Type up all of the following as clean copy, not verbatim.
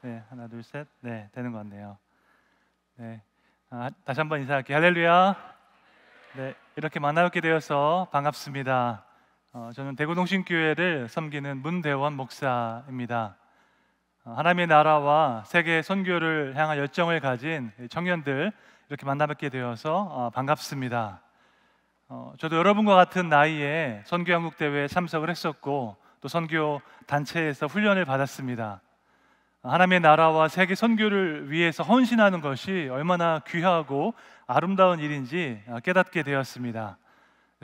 네, 하나, 둘, 셋. 네, 되는 것 같네요. 네, 다시 한번 인사할게요. 할렐루야. 네, 이렇게 만나뵙게 되어서 반갑습니다. 저는 대구동신교회를 섬기는 문대원 목사입니다. 하나님의 나라와 세계 선교를 향한 열정을 가진 청년들 이렇게 만나뵙게 되어서 반갑습니다. 저도 여러분과 같은 나이에 선교한국 대회에 참석을 했었고 또 선교 단체에서 훈련을 받았습니다. 하나님의 나라와 세계 선교를 위해서 헌신하는 것이 얼마나 귀하고 아름다운 일인지 깨닫게 되었습니다.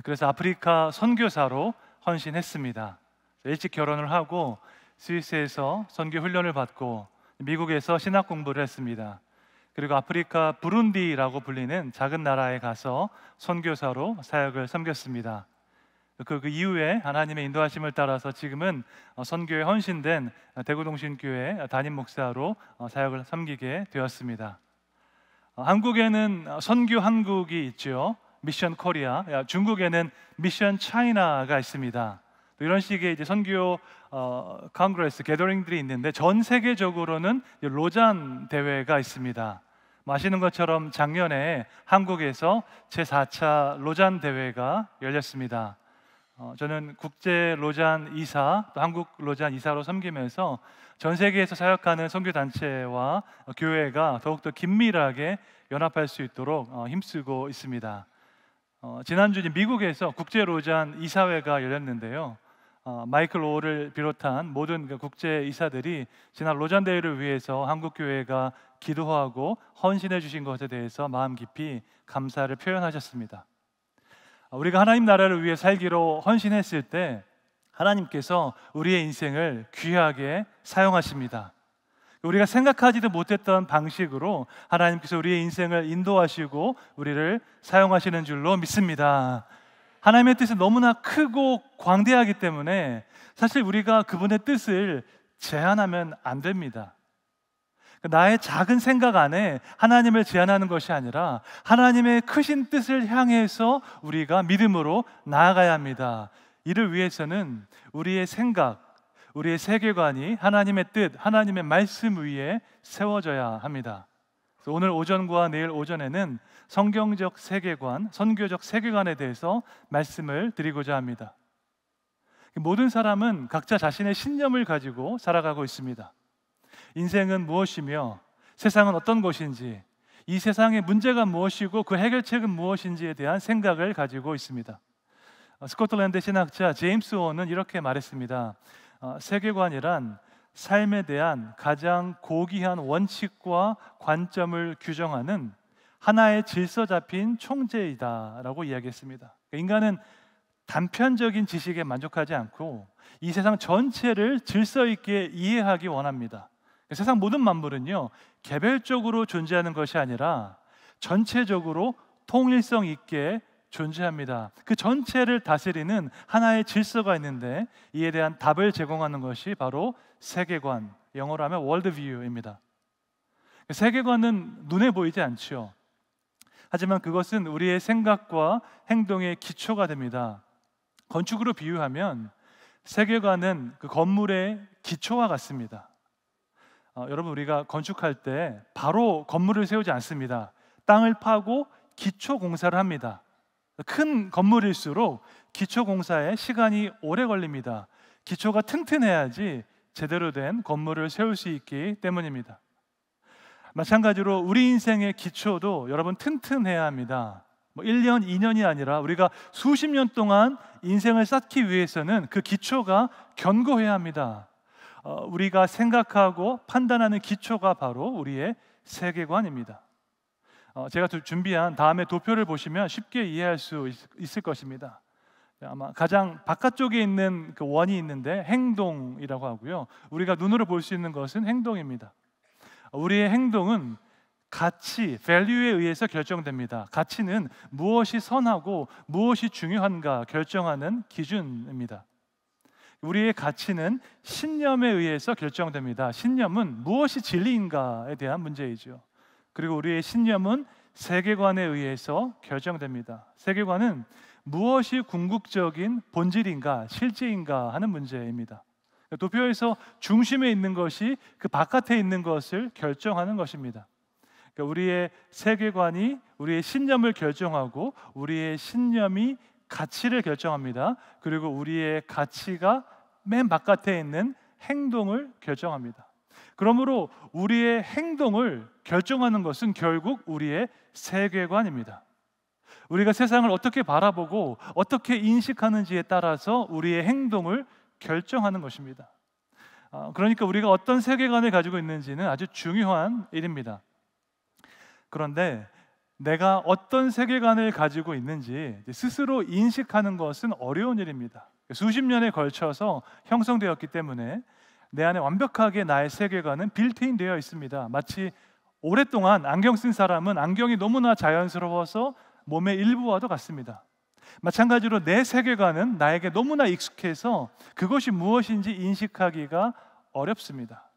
그래서 아프리카 선교사로 헌신했습니다. 일찍 결혼을 하고 스위스에서 선교 훈련을 받고 미국에서 신학 공부를 했습니다. 그리고 아프리카 부룬디라고 불리는 작은 나라에 가서 선교사로 사역을 섬겼습니다. 그 이후에 하나님의 인도하심을 따라서 지금은 선교에 헌신된 대구동신교회 담임 목사로 사역을 섬기게 되었습니다. 한국에는 선교 한국이 있죠. 미션 코리아. 중국에는 미션 차이나가 있습니다. 이런 식의 이제 선교 컨그레스 게더링들이 있는데 전 세계적으로는 로잔 대회가 있습니다. 아시는 것처럼 작년에 한국에서 제4차 로잔 대회가 열렸습니다. 저는 국제 로잔 이사, 또 한국 로잔 이사로 섬기면서 전 세계에서 사역하는 선교단체와 교회가 더욱더 긴밀하게 연합할 수 있도록 힘쓰고 있습니다. 지난주 미국에서 국제 로잔 이사회가 열렸는데요. 마이클 오를 비롯한 모든 국제 이사들이 지난 로잔 대회를 위해서 한국 교회가 기도하고 헌신해 주신 것에 대해서 마음 깊이 감사를 표현하셨습니다. 우리가 하나님 나라를 위해 살기로 헌신했을 때 하나님께서 우리의 인생을 귀하게 사용하십니다. 우리가 생각하지도 못했던 방식으로 하나님께서 우리의 인생을 인도하시고 우리를 사용하시는 줄로 믿습니다. 하나님의 뜻은 너무나 크고 광대하기 때문에 사실 우리가 그분의 뜻을 제한하면 안 됩니다. 나의 작은 생각 안에 하나님을 제한하는 것이 아니라 하나님의 크신 뜻을 향해서 우리가 믿음으로 나아가야 합니다. 이를 위해서는 우리의 생각, 우리의 세계관이 하나님의 뜻, 하나님의 말씀 위에 세워져야 합니다. 그래서 오늘 오전과 내일 오전에는 성경적 세계관, 선교적 세계관에 대해서 말씀을 드리고자 합니다. 모든 사람은 각자 자신의 신념을 가지고 살아가고 있습니다. 인생은 무엇이며 세상은 어떤 것인지, 이 세상의 문제가 무엇이고 그 해결책은 무엇인지에 대한 생각을 가지고 있습니다. 스코틀랜드 신학자 제임스 원은 이렇게 말했습니다. 세계관이란 삶에 대한 가장 고귀한 원칙과 관점을 규정하는 하나의 질서 잡힌 총재이다 라고 이야기했습니다. 인간은 단편적인 지식에 만족하지 않고 이 세상 전체를 질서 있게 이해하기 원합니다. 세상 모든 만물은요, 개별적으로 존재하는 것이 아니라 전체적으로 통일성 있게 존재합니다. 그 전체를 다스리는 하나의 질서가 있는데 이에 대한 답을 제공하는 것이 바로 세계관, 영어로 하면 월드뷰입니다. 세계관은 눈에 보이지 않죠. 하지만 그것은 우리의 생각과 행동의 기초가 됩니다. 건축으로 비유하면 세계관은 그 건물의 기초와 같습니다. 여러분, 우리가 건축할 때 바로 건물을 세우지 않습니다. 땅을 파고 기초 공사를 합니다. 큰 건물일수록 기초 공사에 시간이 오래 걸립니다. 기초가 튼튼해야지 제대로 된 건물을 세울 수 있기 때문입니다. 마찬가지로 우리 인생의 기초도 여러분 튼튼해야 합니다. 1년, 2년이 아니라 우리가 수십 년 동안 인생을 쌓기 위해서는 그 기초가 견고해야 합니다. 우리가 생각하고 판단하는 기초가 바로 우리의 세계관입니다. 제가 준비한 다음에 도표를 보시면 쉽게 이해할 수 있을 것입니다. 아마 가장 바깥쪽에 있는 그 원이 있는데 행동이라고 하고요, 우리가 눈으로 볼 수 있는 것은 행동입니다. 우리의 행동은 가치, value에 의해서 결정됩니다. 가치는 무엇이 선하고 무엇이 중요한가 결정하는 기준입니다. 우리의 가치는 신념에 의해서 결정됩니다. 신념은 무엇이 진리인가에 대한 문제이죠. 그리고 우리의 신념은 세계관에 의해서 결정됩니다. 세계관은 무엇이 궁극적인 본질인가, 실제인가 하는 문제입니다. 도표에서 중심에 있는 것이 그 바깥에 있는 것을 결정하는 것입니다. 그러니까 우리의 세계관이 우리의 신념을 결정하고 우리의 신념이 가치를 결정합니다. 그리고 우리의 가치가 맨 바깥에 있는 행동을 결정합니다. 그러므로 우리의 행동을 결정하는 것은 결국 우리의 세계관입니다. 우리가 세상을 어떻게 바라보고 어떻게 인식하는지에 따라서 우리의 행동을 결정하는 것입니다. 그러니까 우리가 어떤 세계관을 가지고 있는지는 아주 중요한 일입니다. 그런데 내가 어떤 세계관을 가지고 있는지 스스로 인식하는 것은 어려운 일입니다. 수십 년에 걸쳐서 형성되었기 때문에 내 안에 완벽하게 나의 세계관은 빌트인 되어 있습니다. 마치 오랫동안 안경 쓴 사람은 안경이 너무나 자연스러워서 몸의 일부와도 같습니다. 마찬가지로 내 세계관은 나에게 너무나 익숙해서 그것이 무엇인지 인식하기가 어렵습니다.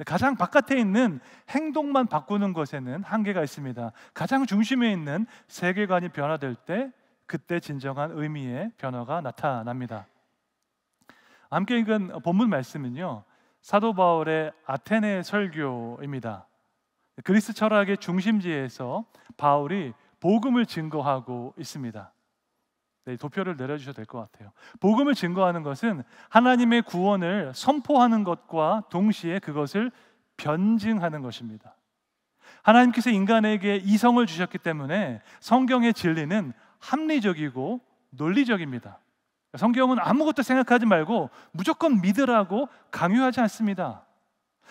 가장 바깥에 있는 행동만 바꾸는 것에는 한계가 있습니다. 가장 중심에 있는 세계관이 변화될 때 그때 진정한 의미의 변화가 나타납니다. 함께 읽은 본문 말씀은요, 사도 바울의 아테네 설교입니다. 그리스 철학의 중심지에서 바울이 복음을 증거하고 있습니다. 네, 도표를 내려주셔도 될 것 같아요. 복음을 증거하는 것은 하나님의 구원을 선포하는 것과 동시에 그것을 변증하는 것입니다. 하나님께서 인간에게 이성을 주셨기 때문에 성경의 진리는 합리적이고 논리적입니다. 성경은 아무것도 생각하지 말고 무조건 믿으라고 강요하지 않습니다.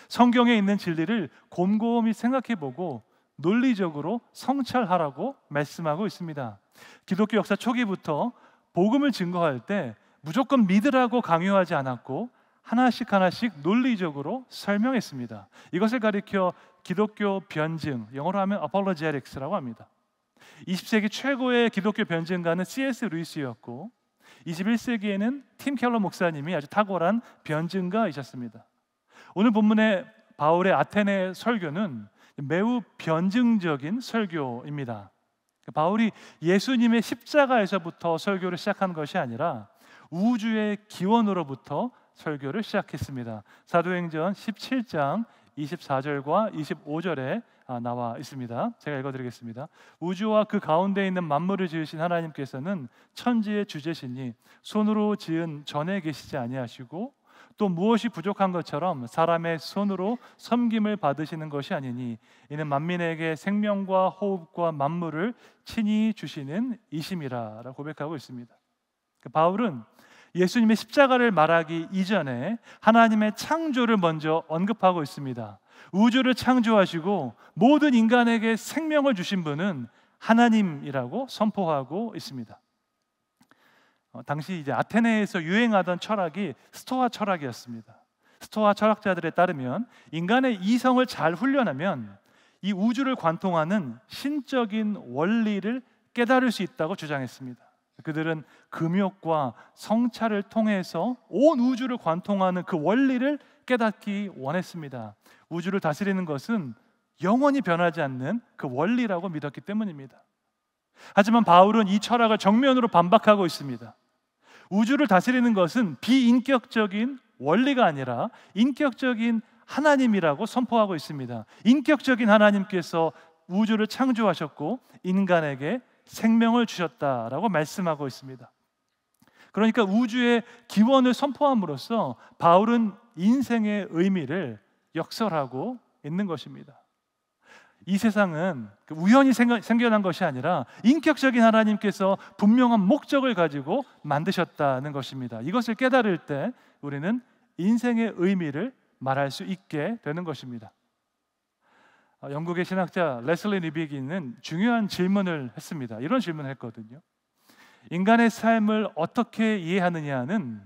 성경에 있는 진리를 곰곰이 생각해보고 논리적으로 성찰하라고 말씀하고 있습니다. 기독교 역사 초기부터 복음을 증거할 때 무조건 믿으라고 강요하지 않았고 하나씩 논리적으로 설명했습니다. 이것을 가리켜 기독교 변증, 영어로 하면 apologetics라고 합니다. 20세기 최고의 기독교 변증가는 C.S. 루이스였고 21세기에는 팀 켈러 목사님이 아주 탁월한 변증가이셨습니다. 오늘 본문의 바울의 아테네 설교는 매우 변증적인 설교입니다. 바울이 예수님의 십자가에서부터 설교를 시작한 것이 아니라 우주의 기원으로부터 설교를 시작했습니다. 사도행전 17장 24절과 25절에 나와 있습니다. 제가 읽어드리겠습니다. 우주와 그 가운데 있는 만물을 지으신 하나님께서는 천지의 주제시니 손으로 지은 전에 계시지 아니하시고 또 무엇이 부족한 것처럼 사람의 손으로 섬김을 받으시는 것이 아니니 이는 만민에게 생명과 호흡과 만물을 친히 주시는 이심이라 고백하고 있습니다. 바울은 예수님의 십자가를 말하기 이전에 하나님의 창조를 먼저 언급하고 있습니다. 우주를 창조하시고 모든 인간에게 생명을 주신 분은 하나님이라고 선포하고 있습니다. 당시 이제 아테네에서 유행하던 철학이 스토아 철학이었습니다. 스토아 철학자들에 따르면 인간의 이성을 잘 훈련하면 이 우주를 관통하는 신적인 원리를 깨달을 수 있다고 주장했습니다. 그들은 금욕과 성찰을 통해서 온 우주를 관통하는 그 원리를 깨닫기 원했습니다. 우주를 다스리는 것은 영원히 변하지 않는 그 원리라고 믿었기 때문입니다. 하지만 바울은 이 철학을 정면으로 반박하고 있습니다. 우주를 다스리는 것은 비인격적인 원리가 아니라 인격적인 하나님이라고 선포하고 있습니다. 인격적인 하나님께서 우주를 창조하셨고 인간에게 생명을 주셨다라고 말씀하고 있습니다. 그러니까 우주의 기원을 선포함으로써 바울은 인생의 의미를 역설하고 있는 것입니다. 이 세상은 우연히 생겨난 것이 아니라 인격적인 하나님께서 분명한 목적을 가지고 만드셨다는 것입니다. 이것을 깨달을 때 우리는 인생의 의미를 말할 수 있게 되는 것입니다. 영국의 신학자 레슬리 리비기는 중요한 질문을 했습니다. 이런 질문을 했거든요. 인간의 삶을 어떻게 이해하느냐는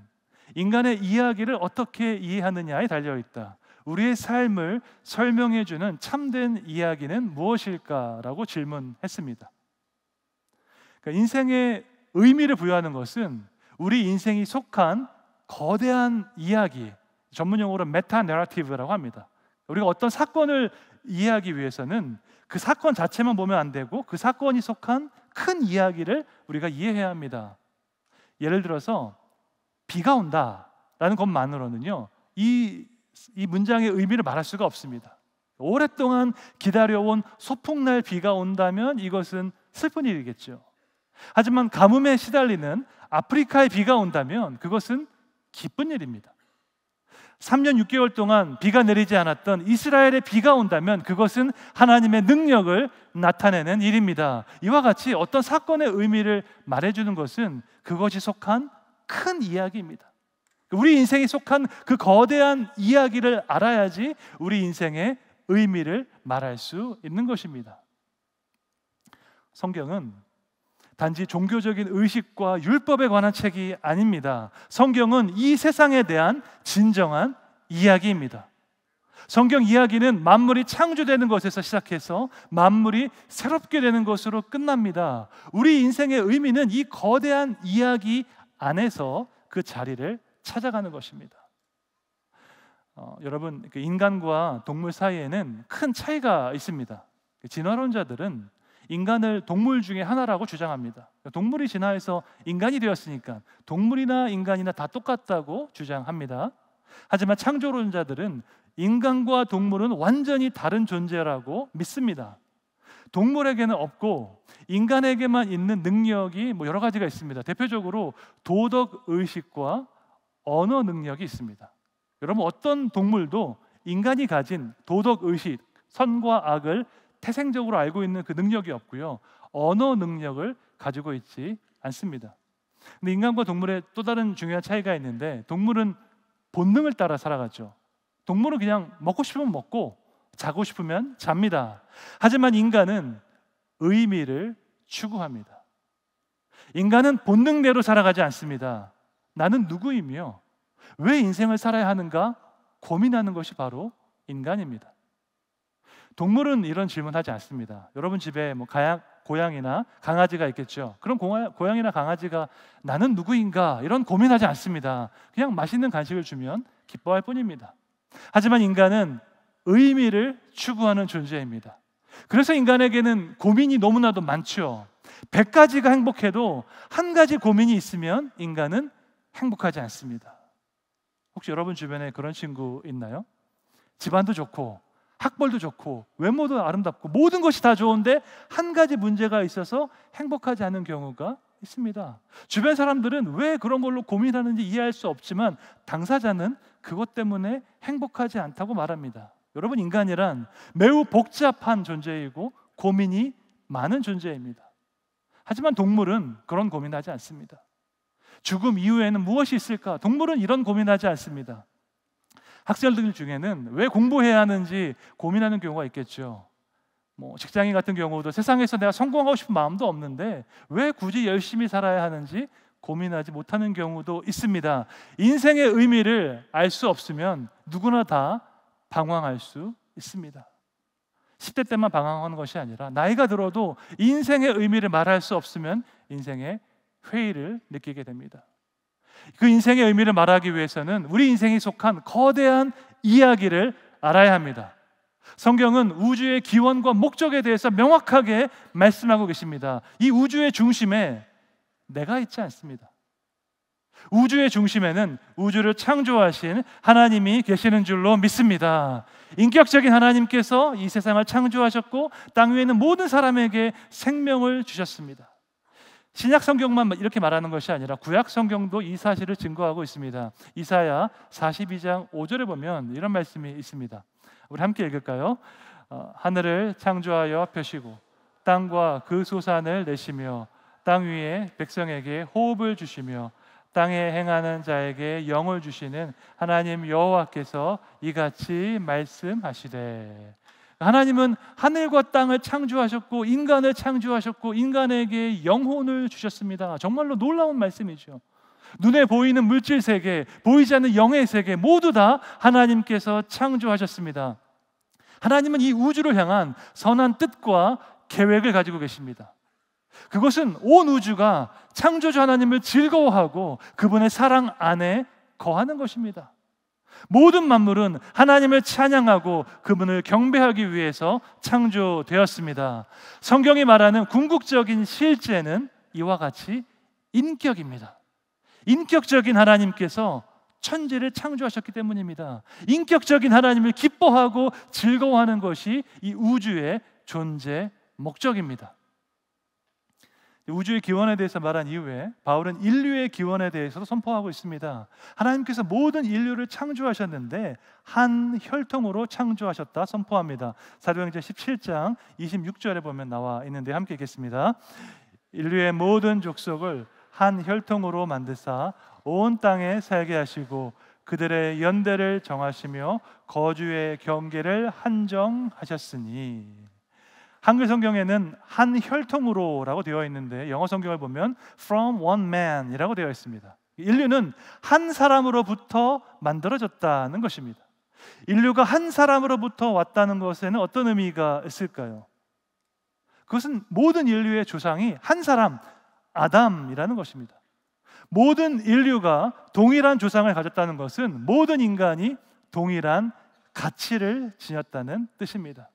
인간의 이야기를 어떻게 이해하느냐에 달려있다. 우리의 삶을 설명해주는 참된 이야기는 무엇일까라고 질문했습니다. 그러니까 인생의 의미를 부여하는 것은 우리 인생이 속한 거대한 이야기, 전문용어로 메타 내러티브라고 합니다. 우리가 어떤 사건을 이해하기 위해서는 그 사건 자체만 보면 안 되고 그 사건이 속한 큰 이야기를 우리가 이해해야 합니다. 예를 들어서 비가 온다라는 것만으로는요 이 문장의 의미를 말할 수가 없습니다. 오랫동안 기다려온 소풍날 비가 온다면 이것은 슬픈 일이겠죠. 하지만 가뭄에 시달리는 아프리카의 비가 온다면 그것은 기쁜 일입니다. 3년 6개월 동안 비가 내리지 않았던 이스라엘의 비가 온다면 그것은 하나님의 능력을 나타내는 일입니다. 이와 같이 어떤 사건의 의미를 말해주는 것은 그것이 속한 큰 이야기입니다. 우리 인생이 속한 그 거대한 이야기를 알아야지 우리 인생의 의미를 말할 수 있는 것입니다. 성경은 단지 종교적인 의식과 율법에 관한 책이 아닙니다. 성경은 이 세상에 대한 진정한 이야기입니다. 성경 이야기는 만물이 창조되는 것에서 시작해서 만물이 새롭게 되는 것으로 끝납니다. 우리 인생의 의미는 이 거대한 이야기 안에서 그 자리를 찾아가는 것입니다. 여러분, 인간과 동물 사이에는 큰 차이가 있습니다. 진화론자들은 인간을 동물 중에 하나라고 주장합니다. 동물이 진화해서 인간이 되었으니까 동물이나 인간이나 다 똑같다고 주장합니다. 하지만 창조론자들은 인간과 동물은 완전히 다른 존재라고 믿습니다. 동물에게는 없고 인간에게만 있는 능력이 여러 가지가 있습니다. 대표적으로 도덕 의식과 언어 능력이 있습니다. 여러분, 어떤 동물도 인간이 가진 도덕 의식, 선과 악을 태생적으로 알고 있는 그 능력이 없고요, 언어 능력을 가지고 있지 않습니다. 근데 인간과 동물의 또 다른 중요한 차이가 있는데, 동물은 본능을 따라 살아가죠. 동물은 그냥 먹고 싶으면 먹고 자고 싶으면 잡니다. 하지만 인간은 의미를 추구합니다. 인간은 본능대로 살아가지 않습니다. 나는 누구이며 왜 인생을 살아야 하는가 고민하는 것이 바로 인간입니다. 동물은 이런 질문하지 않습니다. 여러분 집에 고양이나 강아지가 있겠죠. 그럼 고양이나 강아지가 나는 누구인가 이런 고민하지 않습니다. 그냥 맛있는 간식을 주면 기뻐할 뿐입니다. 하지만 인간은 의미를 추구하는 존재입니다. 그래서 인간에게는 고민이 너무나도 많죠. 100가지가 행복해도 한 가지 고민이 있으면 인간은 행복하지 않습니다. 혹시 여러분 주변에 그런 친구 있나요? 집안도 좋고 학벌도 좋고 외모도 아름답고 모든 것이 다 좋은데 한 가지 문제가 있어서 행복하지 않은 경우가 있습니다. 주변 사람들은 왜 그런 걸로 고민하는지 이해할 수 없지만 당사자는 그것 때문에 행복하지 않다고 말합니다. 여러분, 인간이란 매우 복잡한 존재이고 고민이 많은 존재입니다. 하지만 동물은 그런 고민하지 않습니다. 죽음 이후에는 무엇이 있을까? 동물은 이런 고민하지 않습니다. 학생들 중에는 왜 공부해야 하는지 고민하는 경우가 있겠죠. 직장인 같은 경우도 세상에서 내가 성공하고 싶은 마음도 없는데 왜 굳이 열심히 살아야 하는지 고민하지 못하는 경우도 있습니다. 인생의 의미를 알 수 없으면 누구나 다 방황할 수 있습니다. 10대 때만 방황하는 것이 아니라 나이가 들어도 인생의 의미를 말할 수 없으면 인생의 회의를 느끼게 됩니다. 그 인생의 의미를 말하기 위해서는 우리 인생이 속한 거대한 이야기를 알아야 합니다. 성경은 우주의 기원과 목적에 대해서 명확하게 말씀하고 계십니다. 이 우주의 중심에 내가 있지 않습니다. 우주의 중심에는 우주를 창조하신 하나님이 계시는 줄로 믿습니다. 인격적인 하나님께서 이 세상을 창조하셨고 땅 위에 있는 모든 사람에게 생명을 주셨습니다. 신약 성경만 이렇게 말하는 것이 아니라 구약 성경도 이 사실을 증거하고 있습니다. 이사야 42장 5절에 보면 이런 말씀이 있습니다. 우리 함께 읽을까요? 하늘을 창조하여 펴시고 땅과 그 소산을 내시며 땅 위에 백성에게 호흡을 주시며 땅에 행하는 자에게 영을 주시는 하나님 여호와께서 이같이 말씀하시되. 하나님은 하늘과 땅을 창조하셨고 인간을 창조하셨고 인간에게 영혼을 주셨습니다. 정말로 놀라운 말씀이죠. 눈에 보이는 물질 세계, 보이지 않는 영의 세계 모두 다 하나님께서 창조하셨습니다. 하나님은 이 우주를 향한 선한 뜻과 계획을 가지고 계십니다. 그것은 온 우주가 창조주 하나님을 즐거워하고 그분의 사랑 안에 거하는 것입니다. 모든 만물은 하나님을 찬양하고 그분을 경배하기 위해서 창조되었습니다. 성경이 말하는 궁극적인 실제는 이와 같이 인격입니다. 인격적인 하나님께서 천지를 창조하셨기 때문입니다. 인격적인 하나님을 기뻐하고 즐거워하는 것이 이 우주의 존재 목적입니다. 우주의 기원에 대해서 말한 이후에 바울은 인류의 기원에 대해서도 선포하고 있습니다. 하나님께서 모든 인류를 창조하셨는데 한 혈통으로 창조하셨다 선포합니다. 사도행전 17장 26절에 보면 나와 있는데 함께 읽겠습니다. 인류의 모든 족속을 한 혈통으로 만드사 온 땅에 살게 하시고 그들의 연대를 정하시며 거주의 경계를 한정하셨으니. 한글 성경에는 한 혈통으로라고 되어 있는데 영어 성경을 보면 from one man이라고 되어 있습니다. 인류는 한 사람으로부터 만들어졌다는 것입니다. 인류가 한 사람으로부터 왔다는 것에는 어떤 의미가 있을까요? 그것은 모든 인류의 조상이 한 사람, 아담이라는 것입니다. 모든 인류가 동일한 조상을 가졌다는 것은 모든 인간이 동일한 가치를 지녔다는 뜻입니다.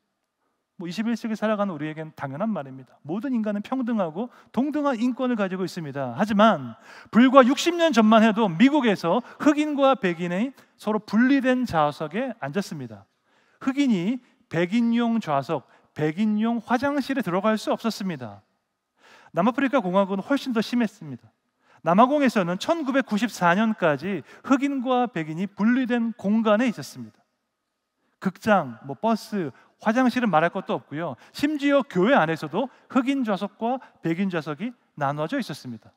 21세기 살아가는 우리에겐 당연한 말입니다. 모든 인간은 평등하고 동등한 인권을 가지고 있습니다. 하지만 불과 60년 전만 해도 미국에서 흑인과 백인이 서로 분리된 좌석에 앉았습니다. 흑인이 백인용 좌석, 백인용 화장실에 들어갈 수 없었습니다. 남아프리카 공화국은 훨씬 더 심했습니다. 남아공에서는 1994년까지 흑인과 백인이 분리된 공간에 있었습니다. 극장, 버스, 화장실은 말할 것도 없고요. 심지어 교회 안에서도 흑인 좌석과 백인 좌석이 나눠져 있었습니다.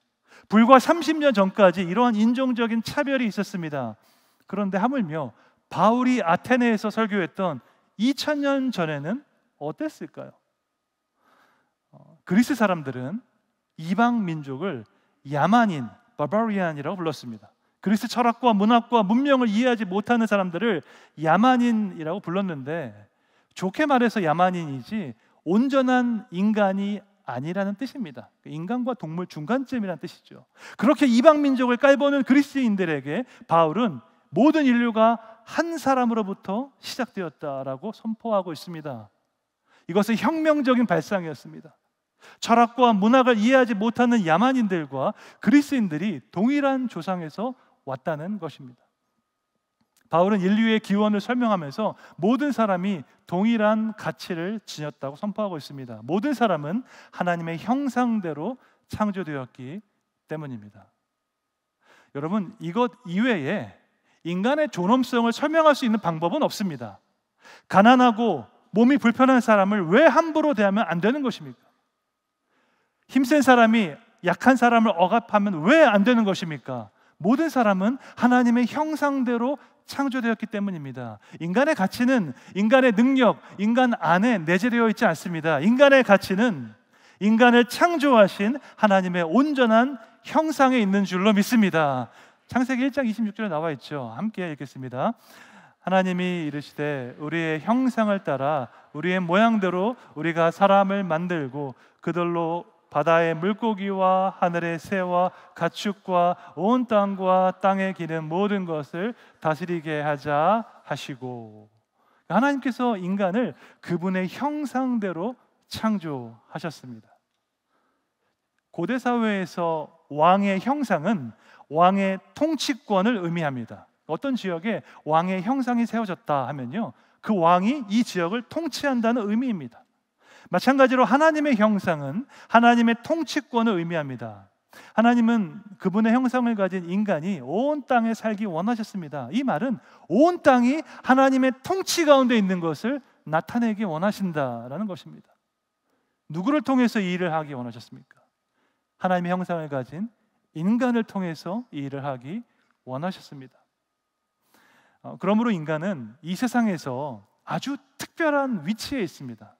불과 30년 전까지 이러한 인종적인 차별이 있었습니다. 그런데 하물며 바울이 아테네에서 설교했던 2000년 전에는 어땠을까요? 그리스 사람들은 이방 민족을 야만인, barbarian이라고 불렀습니다. 그리스 철학과 문학과 문명을 이해하지 못하는 사람들을 야만인이라고 불렀는데 좋게 말해서 야만인이지 온전한 인간이 아니라는 뜻입니다. 인간과 동물 중간쯤이라는 뜻이죠. 그렇게 이방 민족을 깔보는 그리스인들에게 바울은 모든 인류가 한 사람으로부터 시작되었다라고 선포하고 있습니다. 이것은 혁명적인 발상이었습니다. 철학과 문학을 이해하지 못하는 야만인들과 그리스인들이 동일한 조상에서 왔다는 것입니다. 바울은 인류의 기원을 설명하면서 모든 사람이 동일한 가치를 지녔다고 선포하고 있습니다. 모든 사람은 하나님의 형상대로 창조되었기 때문입니다. 여러분, 이것 이외에 인간의 존엄성을 설명할 수 있는 방법은 없습니다. 가난하고 몸이 불편한 사람을 왜 함부로 대하면 안 되는 것입니까? 힘센 사람이 약한 사람을 억압하면 왜 안 되는 것입니까? 모든 사람은 하나님의 형상대로 창조되었기 때문입니다. 인간의 가치는 인간의 능력, 인간 안에 내재되어 있지 않습니다. 인간의 가치는 인간을 창조하신 하나님의 온전한 형상에 있는 줄로 믿습니다. 창세기 1장 26절에 나와 있죠. 함께 읽겠습니다. 하나님이 이르시되 우리의 형상을 따라 우리의 모양대로 우리가 사람을 만들고 그들로 바다의 물고기와 하늘의 새와 가축과 온 땅과 땅에 기는 모든 것을 다스리게 하자 하시고, 하나님께서 인간을 그분의 형상대로 창조하셨습니다. 고대 사회에서 왕의 형상은 왕의 통치권을 의미합니다. 어떤 지역에 왕의 형상이 세워졌다 하면요, 그 왕이 이 지역을 통치한다는 의미입니다. 마찬가지로 하나님의 형상은 하나님의 통치권을 의미합니다. 하나님은 그분의 형상을 가진 인간이 온 땅에 살기 원하셨습니다. 이 말은 온 땅이 하나님의 통치 가운데 있는 것을 나타내기 원하신다라는 것입니다. 누구를 통해서 이 일을 하기 원하셨습니까? 하나님의 형상을 가진 인간을 통해서 이 일을 하기 원하셨습니다. 그러므로 인간은 이 세상에서 아주 특별한 위치에 있습니다.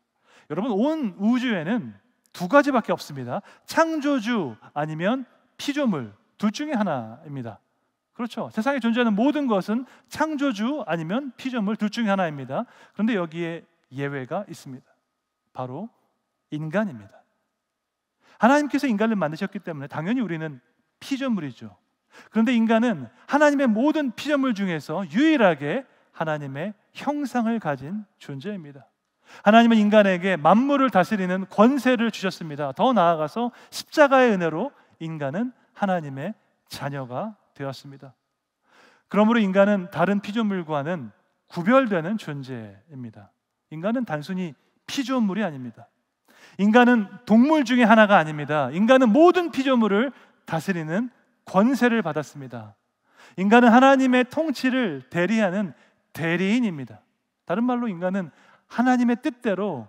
여러분, 온 우주에는 두 가지밖에 없습니다. 창조주 아니면 피조물, 둘 중에 하나입니다. 그렇죠. 세상에 존재하는 모든 것은 창조주 아니면 피조물 둘 중에 하나입니다. 그런데 여기에 예외가 있습니다. 바로 인간입니다. 하나님께서 인간을 만드셨기 때문에 당연히 우리는 피조물이죠. 그런데 인간은 하나님의 모든 피조물 중에서 유일하게 하나님의 형상을 가진 존재입니다. 하나님은 인간에게 만물을 다스리는 권세를 주셨습니다. 더 나아가서 십자가의 은혜로 인간은 하나님의 자녀가 되었습니다. 그러므로 인간은 다른 피조물과는 구별되는 존재입니다. 인간은 단순히 피조물이 아닙니다. 인간은 동물 중에 하나가 아닙니다. 인간은 모든 피조물을 다스리는 권세를 받았습니다. 인간은 하나님의 통치를 대리하는 대리인입니다. 다른 말로 인간은 하나님의 뜻대로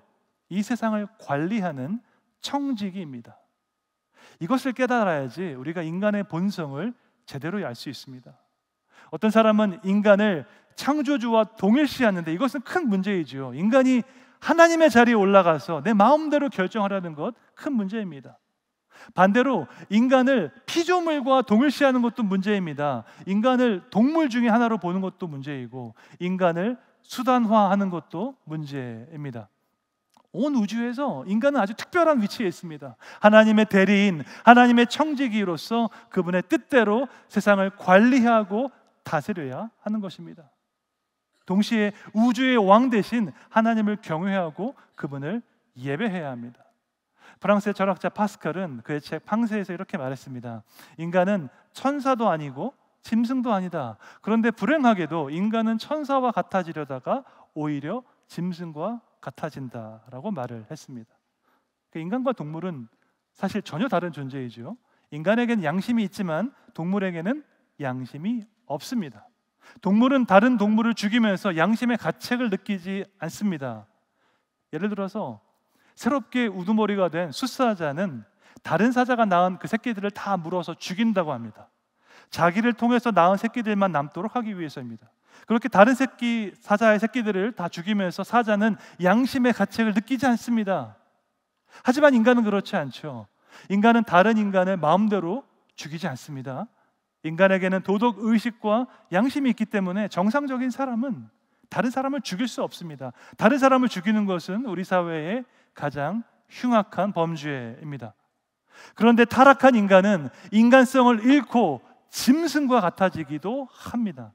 이 세상을 관리하는 청지기입니다. 이것을 깨달아야지 우리가 인간의 본성을 제대로 알 수 있습니다. 어떤 사람은 인간을 창조주와 동일시하는데 이것은 큰 문제이지요. 인간이 하나님의 자리에 올라가서 내 마음대로 결정하려는 것 큰 문제입니다. 반대로 인간을 피조물과 동일시하는 것도 문제입니다. 인간을 동물 중에 하나로 보는 것도 문제이고 인간을 수단화하는 것도 문제입니다. 온 우주에서 인간은 아주 특별한 위치에 있습니다. 하나님의 대리인, 하나님의 청지기로서 그분의 뜻대로 세상을 관리하고 다스려야 하는 것입니다. 동시에 우주의 왕 대신 하나님을 경외하고 그분을 예배해야 합니다. 프랑스의 철학자 파스칼은 그의 책 팡세에서 이렇게 말했습니다. 인간은 천사도 아니고 짐승도 아니다. 그런데 불행하게도 인간은 천사와 같아지려다가 오히려 짐승과 같아진다라고 말을 했습니다. 인간과 동물은 사실 전혀 다른 존재이죠. 인간에게는 양심이 있지만 동물에게는 양심이 없습니다. 동물은 다른 동물을 죽이면서 양심의 가책을 느끼지 않습니다. 예를 들어서 새롭게 우두머리가 된 숫사자는 다른 사자가 낳은 그 새끼들을 다 물어서 죽인다고 합니다. 자기를 통해서 낳은 새끼들만 남도록 하기 위해서입니다. 그렇게 다른 사자의 새끼들을 다 죽이면서 사자는 양심의 가책을 느끼지 않습니다. 하지만 인간은 그렇지 않죠. 인간은 다른 인간을 마음대로 죽이지 않습니다. 인간에게는 도덕 의식과 양심이 있기 때문에 정상적인 사람은 다른 사람을 죽일 수 없습니다. 다른 사람을 죽이는 것은 우리 사회의 가장 흉악한 범죄입니다. 그런데 타락한 인간은 인간성을 잃고 짐승과 같아지기도 합니다.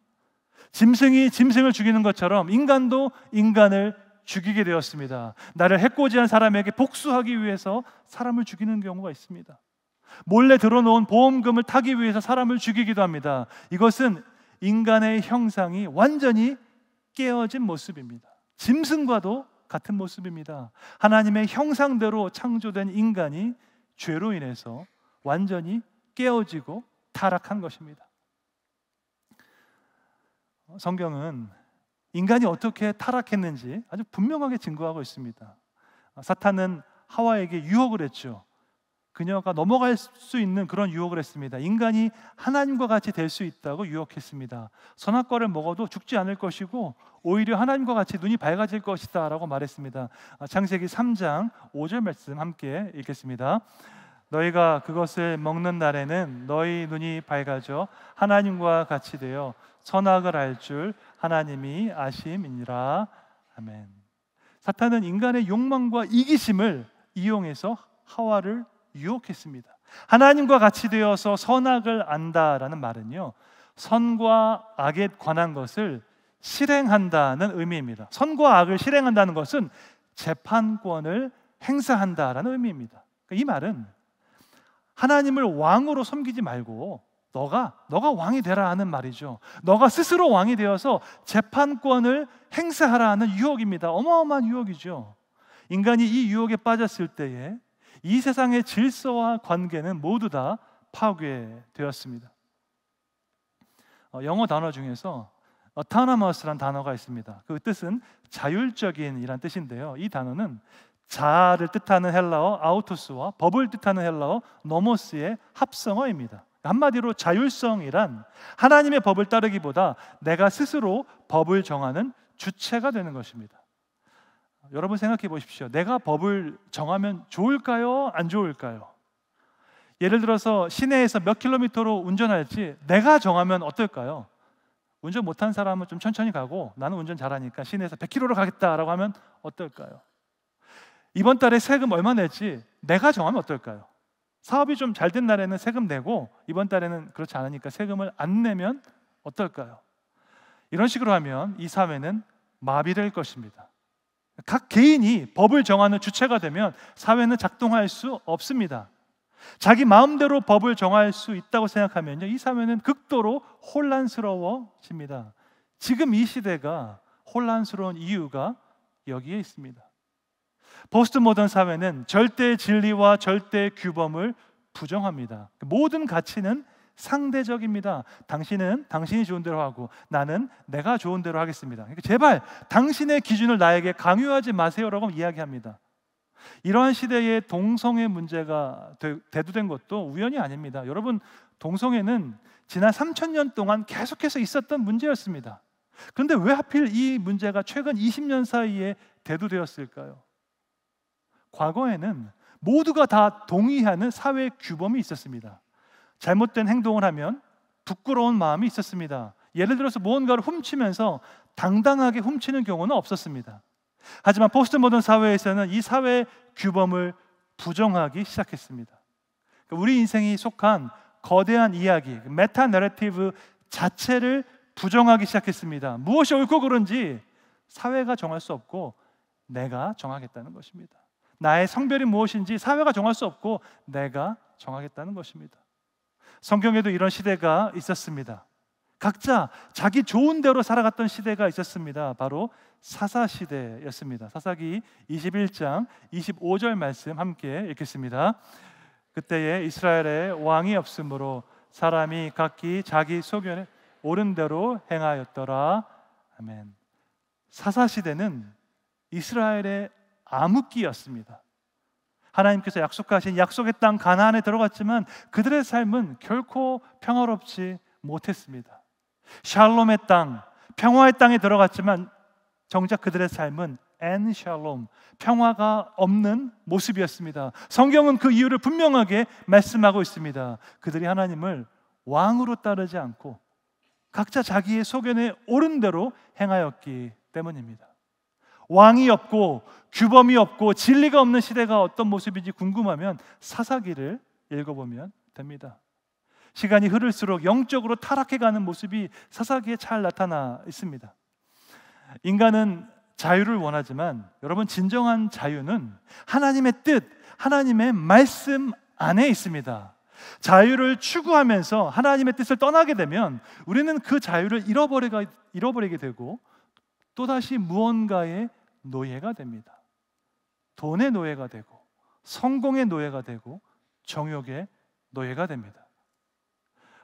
짐승이 짐승을 죽이는 것처럼 인간도 인간을 죽이게 되었습니다. 나를 해코지한 사람에게 복수하기 위해서 사람을 죽이는 경우가 있습니다. 몰래 들어놓은 보험금을 타기 위해서 사람을 죽이기도 합니다. 이것은 인간의 형상이 완전히 깨어진 모습입니다. 짐승과도 같은 모습입니다. 하나님의 형상대로 창조된 인간이 죄로 인해서 완전히 깨어지고 타락한 것입니다. 성경은 인간이 어떻게 타락했는지 아주 분명하게 증거하고 있습니다. 사탄은 하와에게 유혹을 했죠. 그녀가 넘어갈 수 있는 그런 유혹을 했습니다. 인간이 하나님과 같이 될 수 있다고 유혹했습니다. 선악과를 먹어도 죽지 않을 것이고 오히려 하나님과 같이 눈이 밝아질 것이다 라고 말했습니다. 창세기 3장 5절 말씀 함께 읽겠습니다. 너희가 그것을 먹는 날에는 너희 눈이 밝아져 하나님과 같이 되어 선악을 알 줄 하나님이 아심이니라. 아멘. 사탄은 인간의 욕망과 이기심을 이용해서 하와를 유혹했습니다. 하나님과 같이 되어서 선악을 안다라는 말은요, 선과 악에 관한 것을 실행한다는 의미입니다. 선과 악을 실행한다는 것은 재판권을 행사한다라는 의미입니다. 이 말은 하나님을 왕으로 섬기지 말고 너가 왕이 되라 하는 말이죠. 너가 스스로 왕이 되어서 재판권을 행사하라는 유혹입니다. 어마어마한 유혹이죠. 인간이 이 유혹에 빠졌을 때에 이 세상의 질서와 관계는 모두 다 파괴되었습니다. 영어 단어 중에서 autonomous라는 단어가 있습니다. 그 뜻은 자율적인이란 뜻인데요. 이 단어는 자아를 뜻하는 헬라어 아우토스와 법을 뜻하는 헬라어 노모스의 합성어입니다. 한마디로 자율성이란 하나님의 법을 따르기보다 내가 스스로 법을 정하는 주체가 되는 것입니다. 여러분 생각해 보십시오. 내가 법을 정하면 좋을까요? 안 좋을까요? 예를 들어서 시내에서 몇 킬로미터로 운전할지 내가 정하면 어떨까요? 운전 못한 사람은 좀 천천히 가고 나는 운전 잘하니까 시내에서 100km로 가겠다라고 하면 어떨까요? 이번 달에 세금 얼마 낼지 내가 정하면 어떨까요? 사업이 좀 잘 된 날에는 세금 내고 이번 달에는 그렇지 않으니까 세금을 안 내면 어떨까요? 이런 식으로 하면 이 사회는 마비될 것입니다. 각 개인이 법을 정하는 주체가 되면 사회는 작동할 수 없습니다. 자기 마음대로 법을 정할 수 있다고 생각하면요, 이 사회는 극도로 혼란스러워집니다. 지금 이 시대가 혼란스러운 이유가 여기에 있습니다. 포스트 모던 사회는 절대 진리와 절대 규범을 부정합니다. 모든 가치는 상대적입니다. 당신은 당신이 좋은 대로 하고 나는 내가 좋은 대로 하겠습니다. 그러니까 제발 당신의 기준을 나에게 강요하지 마세요라고 이야기합니다. 이러한 시대에 동성애 문제가 대두된 것도 우연이 아닙니다. 여러분, 동성애는 지난 3,000년 동안 계속해서 있었던 문제였습니다. 그런데 왜 하필 이 문제가 최근 20년 사이에 대두되었을까요? 과거에는 모두가 다 동의하는 사회 규범이 있었습니다. 잘못된 행동을 하면 부끄러운 마음이 있었습니다. 예를 들어서 무언가를 훔치면서 당당하게 훔치는 경우는 없었습니다. 하지만 포스트 모던 사회에서는 이 사회 규범을 부정하기 시작했습니다. 우리 인생이 속한 거대한 이야기, 메타 내러티브 자체를 부정하기 시작했습니다. 무엇이 옳고 그른지 사회가 정할 수 없고 내가 정하겠다는 것입니다. 나의 성별이 무엇인지 사회가 정할 수 없고 내가 정하겠다는 것입니다. 성경에도 이런 시대가 있었습니다. 각자 자기 좋은 대로 살아갔던 시대가 있었습니다. 바로 사사시대였습니다. 사사기 21장 25절 말씀 함께 읽겠습니다. 그때에 이스라엘에 왕이 없으므로 사람이 각기 자기 소견에 옳은 대로 행하였더라. 아멘. 사사시대는 이스라엘의 암흑기였습니다. 하나님께서 약속하신 약속의 땅 가나안에 들어갔지만 그들의 삶은 결코 평화롭지 못했습니다. 샬롬의 땅, 평화의 땅에 들어갔지만 정작 그들의 삶은 엔샬롬, 평화가 없는 모습이었습니다. 성경은 그 이유를 분명하게 말씀하고 있습니다. 그들이 하나님을 왕으로 따르지 않고 각자 자기의 소견에 옳은 대로 행하였기 때문입니다. 왕이 없고 규범이 없고 진리가 없는 시대가 어떤 모습인지 궁금하면 사사기를 읽어보면 됩니다. 시간이 흐를수록 영적으로 타락해가는 모습이 사사기에 잘 나타나 있습니다. 인간은 자유를 원하지만 여러분, 진정한 자유는 하나님의 뜻, 하나님의 말씀 안에 있습니다. 자유를 추구하면서 하나님의 뜻을 떠나게 되면 우리는 그 자유를 잃어버리게 되고 또다시 무언가의 노예가 됩니다. 돈의 노예가 되고 성공의 노예가 되고 정욕의 노예가 됩니다.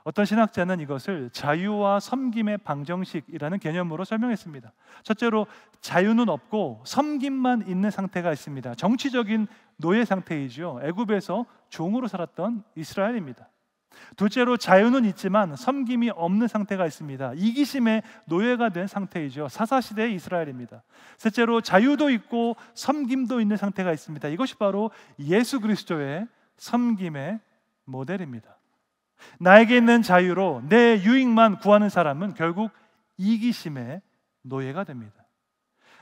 어떤 신학자는 이것을 자유와 섬김의 방정식이라는 개념으로 설명했습니다. 첫째로 자유는 없고 섬김만 있는 상태가 있습니다. 정치적인 노예 상태이죠. 애굽에서 종으로 살았던 이스라엘입니다. 둘째로 자유는 있지만 섬김이 없는 상태가 있습니다. 이기심의 노예가 된 상태이죠. 사사시대의 이스라엘입니다. 셋째로 자유도 있고 섬김도 있는 상태가 있습니다. 이것이 바로 예수 그리스도의 섬김의 모델입니다. 나에게 있는 자유로 내 유익만 구하는 사람은 결국 이기심의 노예가 됩니다.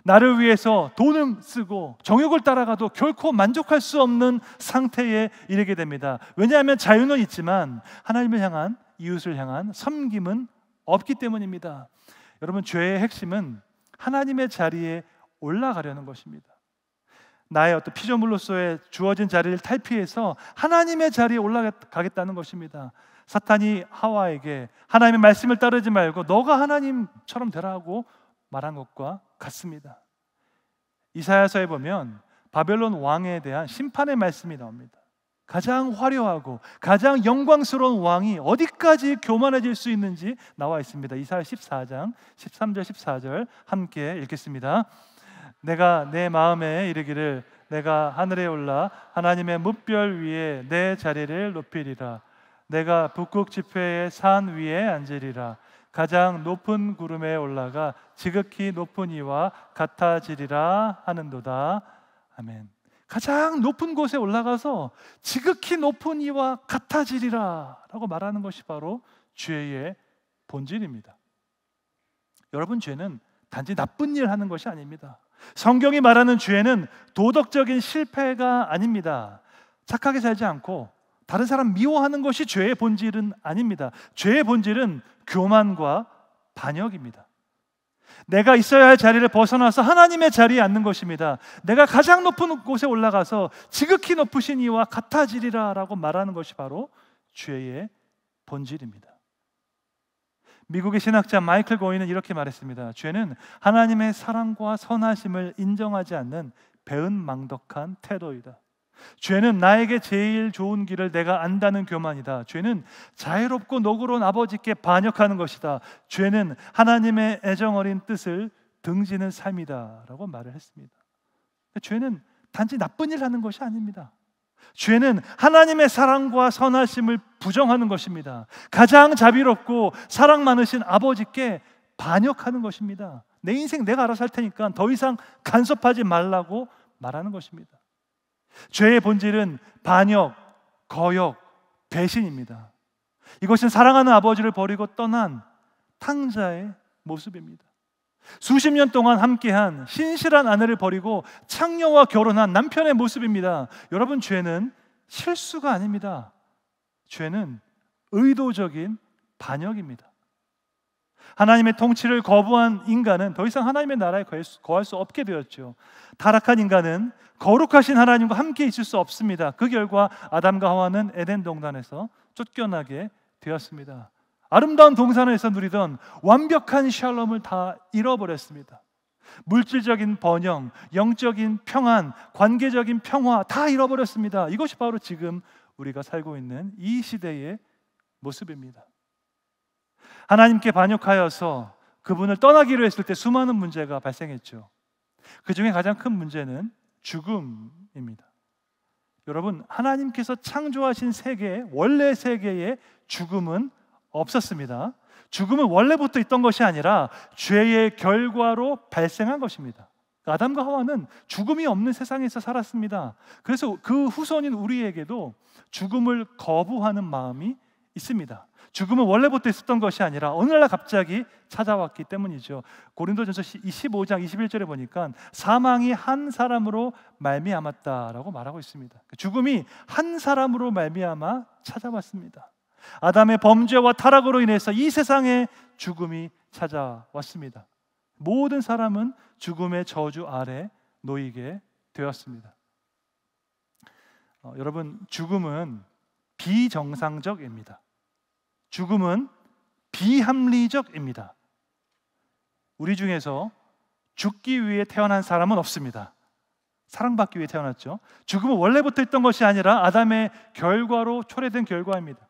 나를 위해서 돈을 쓰고 정욕을 따라가도 결코 만족할 수 없는 상태에 이르게 됩니다. 왜냐하면 자유는 있지만 하나님을 향한, 이웃을 향한 섬김은 없기 때문입니다. 여러분, 죄의 핵심은 하나님의 자리에 올라가려는 것입니다. 나의 어떤 피조물로서의 주어진 자리를 탈피해서 하나님의 자리에 올라가겠다는 것입니다. 사탄이 하와에게 하나님의 말씀을 따르지 말고 너가 하나님처럼 되라고 말한 것과 같습니다. 이사야서에 보면 바벨론 왕에 대한 심판의 말씀이 나옵니다. 가장 화려하고 가장 영광스러운 왕이 어디까지 교만해질 수 있는지 나와 있습니다. 이사야 14장 13절 14절 함께 읽겠습니다. 내가 내 마음에 이르기를 내가 하늘에 올라 하나님의 뭇별 위에 내 자리를 높이리라. 내가 북극 지폐의 산 위에 앉으리라. 가장 높은 구름에 올라가 지극히 높은 이와 같아지리라 하는도다. 아멘. 가장 높은 곳에 올라가서 지극히 높은 이와 같아지리라 라고 말하는 것이 바로 죄의 본질입니다. 여러분, 죄는 단지 나쁜 일 하는 것이 아닙니다. 성경이 말하는 죄는 도덕적인 실패가 아닙니다. 착하게 살지 않고 다른 사람 미워하는 것이 죄의 본질은 아닙니다. 죄의 본질은 교만과 반역입니다. 내가 있어야 할 자리를 벗어나서 하나님의 자리에 앉는 것입니다. 내가 가장 높은 곳에 올라가서 지극히 높으신 이와 같아지리라 라고 말하는 것이 바로 죄의 본질입니다. 미국의 신학자 마이클 고인은 이렇게 말했습니다. 죄는 하나님의 사랑과 선하심을 인정하지 않는 배은망덕한 태도이다. 죄는 나에게 제일 좋은 길을 내가 안다는 교만이다. 죄는 자유롭고 노고로운 아버지께 반역하는 것이다. 죄는 하나님의 애정어린 뜻을 등지는 삶이다 라고 말을 했습니다. 죄는 단지 나쁜 일을 하는 것이 아닙니다. 죄는 하나님의 사랑과 선하심을 부정하는 것입니다. 가장 자비롭고 사랑 많으신 아버지께 반역하는 것입니다. 내 인생 내가 알아서 할 테니까 더 이상 간섭하지 말라고 말하는 것입니다. 죄의 본질은 반역, 거역, 배신입니다. 이것은 사랑하는 아버지를 버리고 떠난 탕자의 모습입니다. 수십 년 동안 함께한 신실한 아내를 버리고 창녀와 결혼한 남편의 모습입니다. 여러분, 죄는 실수가 아닙니다. 죄는 의도적인 반역입니다. 하나님의 통치를 거부한 인간은 더 이상 하나님의 나라에 거할 수 없게 되었죠. 타락한 인간은 거룩하신 하나님과 함께 있을 수 없습니다. 그 결과 아담과 하와는 에덴 동산에서 쫓겨나게 되었습니다. 아름다운 동산에서 누리던 완벽한 샬롬을 다 잃어버렸습니다. 물질적인 번영, 영적인 평안, 관계적인 평화 다 잃어버렸습니다. 이것이 바로 지금 우리가 살고 있는 이 시대의 모습입니다. 하나님께 반역하여서 그분을 떠나기로 했을 때 수많은 문제가 발생했죠. 그 중에 가장 큰 문제는 죽음입니다. 여러분, 하나님께서 창조하신 세계, 원래 세계에 죽음은 없었습니다. 죽음은 원래부터 있던 것이 아니라 죄의 결과로 발생한 것입니다. 아담과 하와는 죽음이 없는 세상에서 살았습니다. 그래서 그 후손인 우리에게도 죽음을 거부하는 마음이 있습니다. 죽음은 원래부터 있었던 것이 아니라 어느 날 갑자기 찾아왔기 때문이죠. 고린도전서 15장 21절에 보니까 사망이 한 사람으로 말미암았다라고 말하고 있습니다. 죽음이 한 사람으로 말미암아 찾아왔습니다. 아담의 범죄와 타락으로 인해서 이 세상에 죽음이 찾아왔습니다. 모든 사람은 죽음의 저주 아래 놓이게 되었습니다. 여러분, 죽음은 비정상적입니다. 죽음은 비합리적입니다. 우리 중에서 죽기 위해 태어난 사람은 없습니다. 사랑받기 위해 태어났죠. 죽음은 원래부터 있던 것이 아니라 아담의 결과로 초래된 결과입니다.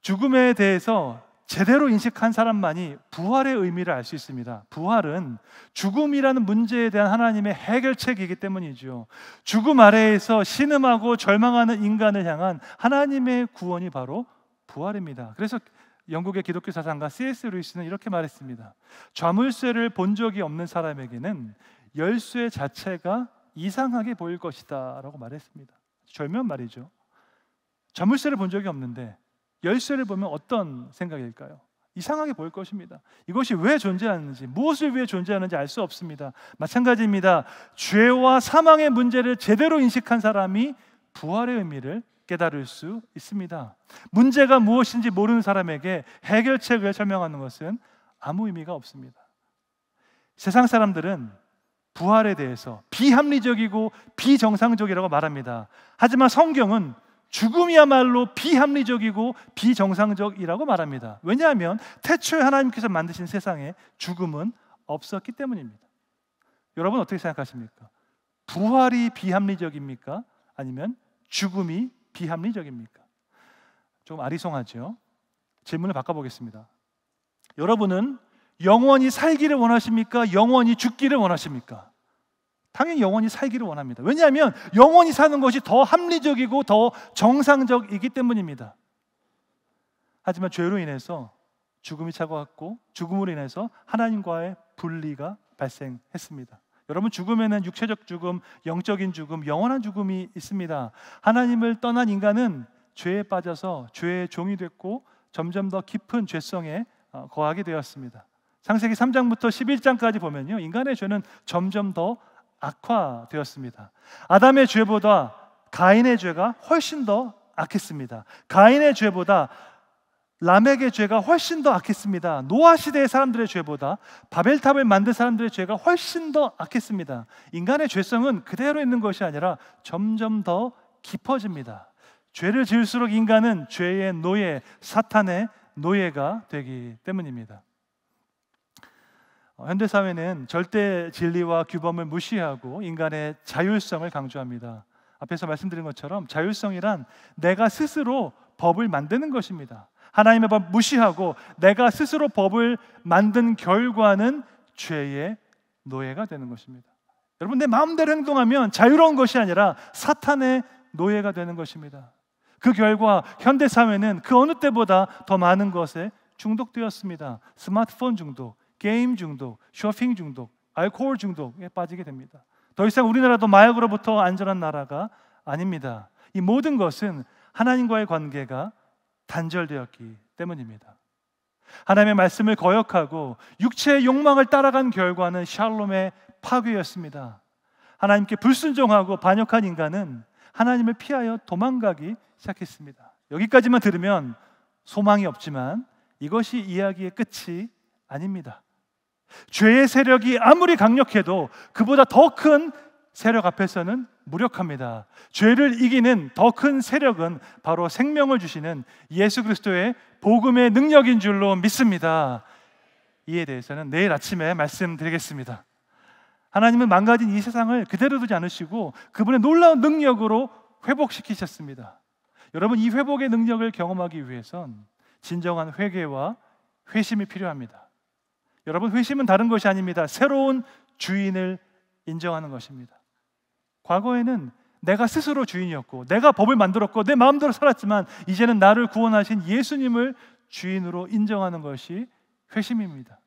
죽음에 대해서 제대로 인식한 사람만이 부활의 의미를 알 수 있습니다. 부활은 죽음이라는 문제에 대한 하나님의 해결책이기 때문이죠. 죽음 아래에서 신음하고 절망하는 인간을 향한 하나님의 구원이 바로 부활입니다. 그래서 영국의 기독교 사상가 C.S. 루이스는 이렇게 말했습니다. 좌물쇠를 본 적이 없는 사람에게는 열쇠 자체가 이상하게 보일 것이다 라고 말했습니다. 절묘한 말이죠. 좌물쇠를 본 적이 없는데 열쇠를 보면 어떤 생각일까요? 이상하게 보일 것입니다. 이것이 왜 존재하는지, 무엇을 위해 존재하는지 알 수 없습니다. 마찬가지입니다. 죄와 사망의 문제를 제대로 인식한 사람이 부활의 의미를 깨달을 수 있습니다. 문제가 무엇인지 모르는 사람에게 해결책을 설명하는 것은 아무 의미가 없습니다. 세상 사람들은 부활에 대해서 비합리적이고 비정상적이라고 말합니다. 하지만 성경은 죽음이야말로 비합리적이고 비정상적이라고 말합니다. 왜냐하면 태초에 하나님께서 만드신 세상에 죽음은 없었기 때문입니다. 여러분, 어떻게 생각하십니까? 부활이 비합리적입니까? 아니면 죽음이 비합리적입니까? 좀 아리송하죠? 질문을 바꿔보겠습니다. 여러분은 영원히 살기를 원하십니까? 영원히 죽기를 원하십니까? 당연히 영원히 살기를 원합니다. 왜냐하면 영원히 사는 것이 더 합리적이고 더 정상적이기 때문입니다. 하지만 죄로 인해서 죽음이 찾아왔고 죽음으로 인해서 하나님과의 분리가 발생했습니다. 여러분, 죽음에는 육체적 죽음, 영적인 죽음, 영원한 죽음이 있습니다. 하나님을 떠난 인간은 죄에 빠져서 죄의 종이 됐고 점점 더 깊은 죄성에 거하게 되었습니다. 창세기 3장부터 11장까지 보면요, 인간의 죄는 점점 더 악화되었습니다. 아담의 죄보다 가인의 죄가 훨씬 더 악했습니다. 가인의 죄보다 람եկ의 죄가 훨씬 더 악했습니다. 노아 시대의 사람들의 죄보다 바벨탑을 만든 사람들의 죄가 훨씬 더 악했습니다. 인간의 죄성은 그대로 있는 것이 아니라 점점 더 깊어집니다. 죄를 지을수록 인간은 죄의 노예, 사탄의 노예가 되기 때문입니다. 현대사회는 절대 진리와 규범을 무시하고 인간의 자율성을 강조합니다. 앞에서 말씀드린 것처럼 자율성이란 내가 스스로 법을 만드는 것입니다. 하나님의 법 무시하고 내가 스스로 법을 만든 결과는 죄의 노예가 되는 것입니다. 여러분, 내 마음대로 행동하면 자유로운 것이 아니라 사탄의 노예가 되는 것입니다. 그 결과 현대사회는 그 어느 때보다 더 많은 것에 중독되었습니다. 스마트폰 중독, 게임 중독, 쇼핑 중독, 알코올 중독에 빠지게 됩니다. 더 이상 우리나라도 마약으로부터 안전한 나라가 아닙니다. 이 모든 것은 하나님과의 관계가 단절되었기 때문입니다. 하나님의 말씀을 거역하고 육체의 욕망을 따라간 결과는 샬롬의 파괴였습니다. 하나님께 불순종하고 반역한 인간은 하나님을 피하여 도망가기 시작했습니다. 여기까지만 들으면 소망이 없지만 이것이 이야기의 끝이 아닙니다. 죄의 세력이 아무리 강력해도 그보다 더 큰 세력 앞에서는 무력합니다. 죄를 이기는 더 큰 세력은 바로 생명을 주시는 예수 그리스도의 복음의 능력인 줄로 믿습니다. 이에 대해서는 내일 아침에 말씀드리겠습니다. 하나님은 망가진 이 세상을 그대로 두지 않으시고 그분의 놀라운 능력으로 회복시키셨습니다. 여러분, 이 회복의 능력을 경험하기 위해선 진정한 회개와 회심이 필요합니다. 여러분, 회심은 다른 것이 아닙니다. 새로운 주인을 인정하는 것입니다. 과거에는 내가 스스로 주인이었고 내가 법을 만들었고 내 마음대로 살았지만 이제는 나를 구원하신 예수님을 주인으로 인정하는 것이 회심입니다.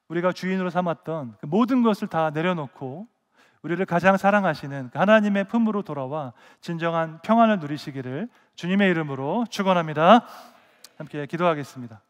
우리가 주인으로 삼았던 그 모든 것을 다 내려놓고 우리를 가장 사랑하시는 하나님의 품으로 돌아와 진정한 평안을 누리시기를 주님의 이름으로 축원합니다. 함께 기도하겠습니다.